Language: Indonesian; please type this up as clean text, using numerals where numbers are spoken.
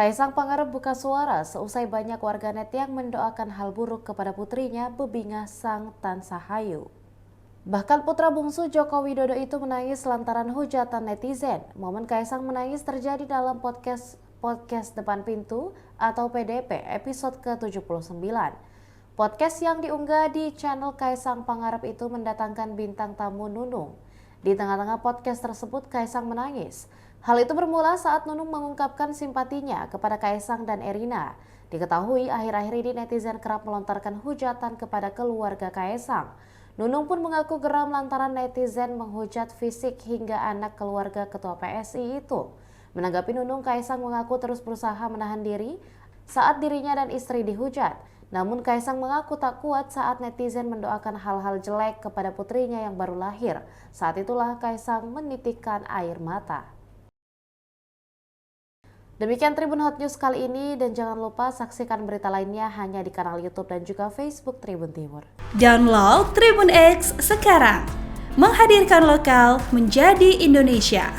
Kaisang Pangarep buka suara seusai banyak warganet yang mendoakan hal buruk kepada putrinya Bebingah Sang Tansahayu. Bahkan putra bungsu Joko Widodo itu menangis lantaran hujatan netizen. Momen Kaisang menangis terjadi dalam podcast Depan Pintu atau PDP episode ke-79. Podcast yang diunggah di channel Kaisang Pangarep itu mendatangkan bintang tamu Nunung. Di tengah-tengah podcast tersebut, Kaisang menangis. Hal itu bermula saat Nunung mengungkapkan simpatinya kepada Kaisang dan Erina. Diketahui akhir-akhir ini netizen kerap melontarkan hujatan kepada keluarga Kaisang. Nunung pun mengaku geram lantaran netizen menghujat fisik hingga anak keluarga ketua PSI itu. Menanggapi Nunung, Kaisang mengaku terus berusaha menahan diri saat dirinya dan istri dihujat. Namun Kaisang mengaku tak kuat saat netizen mendoakan hal-hal jelek kepada putrinya yang baru lahir. Saat itulah Kaisang menitikkan air mata. Demikian Tribun Hot News kali ini, dan jangan lupa saksikan berita lainnya hanya di kanal YouTube dan juga Facebook Tribun Timur. Download Tribun X sekarang, menghadirkan lokal menjadi Indonesia.